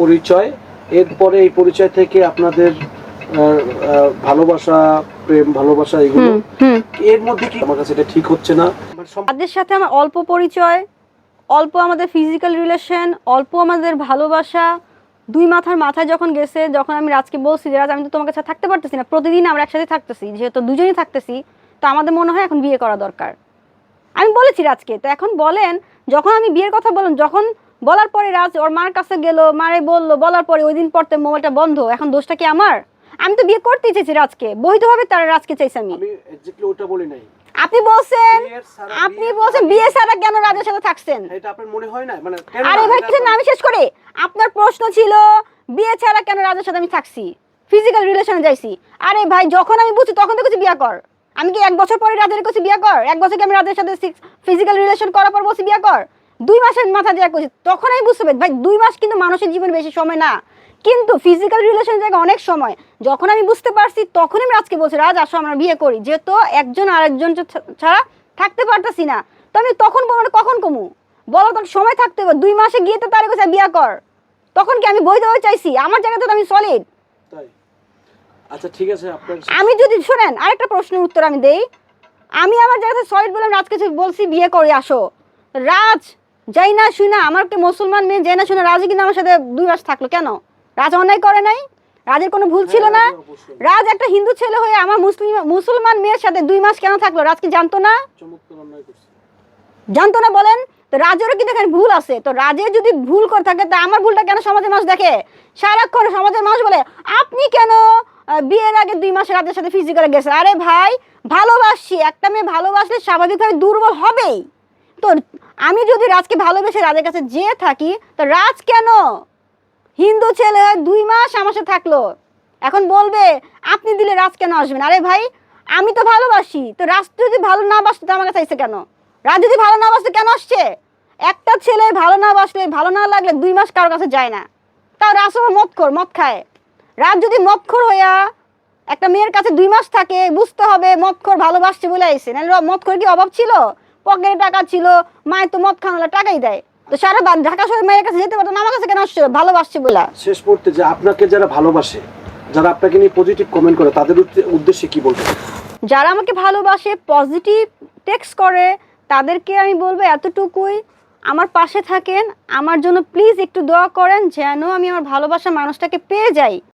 পরিচয়, এরপরে এই পরিচয় থেকে আপনাদের ভালোবাসা, প্রেম ভালোবাসা এগুলো এর মধ্যে কি আমার কাছে এটা ঠিক হচ্ছে না। তাদের সাথে আমার অল্প পরিচয়, অল্প আমাদের ফিজিক্যাল রিলেশন, অল্প আমাদের ভালোবাসা, দুই মাথার মাথায় যখন গেছে, যখন আমি রাজকে বলছি যে রাজ আমি তো তোমার কাছে থাকতে পারতেছি না, প্রতিদিন আমরা একসাথে থাকতেছি, যেহেতু দুজনেই থাকতেছি, তো আমাদের মনে হয় এখন বিয়ে করা দরকার। আমি বলেছি রাজকে। তো এখন বলেন, যখন আমি বিয়ের কথা বললাম, যখন বলার পরে রাজ ওর মার কাছে গেল, মারে বললো, বলার পরে ওই দিন পরতে মোবাইলটা বন্ধ, এখন দোষটা কি আমার? আমি তো বিয়ে করতেই চাইছি রাজকে, বৈধভাবে তারা রাজকে চাইছি আমি। এক্স্যাক্টলি ওটা বলি নাই। আপনি বলছেন বিয়ে ছাড়া কেন রাজের সাথে থাকছেন? এটা আপনার মনে হয় না? মানে আরে ভাই কিছু না, আমি শেষ করি। আপনার প্রশ্ন ছিল বিয়ে ছাড়া কেন রাজের সাথে আমি থাকছি, ফিজিক্যাল রিলেশনে যাইছি। আরে ভাই যখন আমি বুঝছি তখন তো কিছু বিয়ে কর। আমি কি 1 বছর পরে রাজের কাছে বিয়ে কর? 1 বছর কি আমি রাজের সাথে ফিজিক্যাল রিলেশন করার পর বলছি বিয়ে কর? 2 মাসের মাথা দিয়ে করছি, তখন আমি বুঝতে পারি ভাই 2 মাস কিন্তু মানুষের জীবনে বেশি সময় না, কিন্তু ফিজিক্যাল রিলেশনের জায়গায় অনেক সময়। যখন আমি বুঝতে পারছি তখনই আমি রাজকে বলছি রাজ আসো আমরা বিয়ে করি, যেহেতু একজন আরেকজন ছাড়া থাকতে পারতেছি না। তো আমি তখন বলবো কখন কমু, বলো তোর সময় থাকতে হবে। 2 মাসে গিয়ে তো তার কাছে বিয়ে কর, তখন কি আমি বৈধ হয়ে চাইছি? আমার জায়গাতে তো আমি সলিড। আচ্ছা ঠিক আছে, আপনার আমি যদি শুনেন আরেকটা প্রশ্নের উত্তর আমি দেই, আমি আমার জায়গাতে সলিড বললাম, রাজকে বলছি বিয়ে করে আসো, রাজ যাই না শুই না, আমাকে মুসলমান মেয়ে যাই না শুনে রাজই কিন্তু আমার সাথে 2 মাস থাকলো কেন? রাজ অন্যায় করে নাই? রাজের কোনো ভুল ছিল না? রাজ একটা হিন্দু ছেলে হয়ে আমার মুসলমান মেয়ের সাথে 2 মাস কেন থাকলো? রাজ কি জানতো না? জানতো না বলেন? তো রাজেরও কিন্তু এখানে ভুল আছে। তো রাজের যদি ভুল করে থাকে, তা আমার ভুলটা কেন সমাজের মানুষ দেখে? সারাক্ষণ সমাজের মানুষ বলে আপনি কেন বিয়ের আগে 2 মাস রাজের সাথে ফিজিক্যালে গেছে। আরে ভাই ভালোবাসি, একটা মেয়ে ভালোবাসলে স্বাভাবিকভাবে দুর্বল হবেই। তো আমি যদি রাজকে ভালোবেসে রাজের কাছে যেয়ে থাকি, তো রাজ কেন হিন্দু ছেলে 2 মাস আমার সাথে থাকলো, এখন বলবে আপনি দিলে রাজ কেন আসবেন? আরে ভাই আমি তো ভালোবাসি, তো রাজ যদি ভালো না বাসতো তো আমার কাছে আইছে কেন? রাজ যদি ভালো না বাসতো কেন আসছে? একটা ছেলে ভালো না বাসলে, ভালো না লাগলে 2 মাস কারোর কাছে যায় না। তাও রাজ মদখোর, মদ খায়। রাজ যদি মদখোর হইয়া একটা মেয়ের কাছে 2 মাস থাকে, বুঝতে হবে মদখোর ভালোবাসছে বলে আইছে। নাহলে মদখোর কি অভাব ছিল? পকেটে টাকা ছিল, মায়ের তো মদ খাওয়ালে টাকাই দেয়। তো সারা ঢাকা শহরের মেয়ের কাছে যেতে পারতো না, আমার কাছে কেন আসছে? ভালোবাসছে বলে। শেষ পড়তে যে আপনাকে যারা ভালোবাসে, যারা আপনাকে নিয়ে পজিটিভ কমেন্ট করে, তাদের উদ্দেশ্যে কি বলবেন? যারা আমাকে ভালোবাসে, পজিটিভ টেক্সট করে, তাদেরকে আমি বলবো এতটুকুই, আমার পাশে থাকেন, আমার জন্য প্লিজ একটু দোয়া করেন যেন আমি আমার ভালোবাসা মানুষটাকে পেয়ে যাই।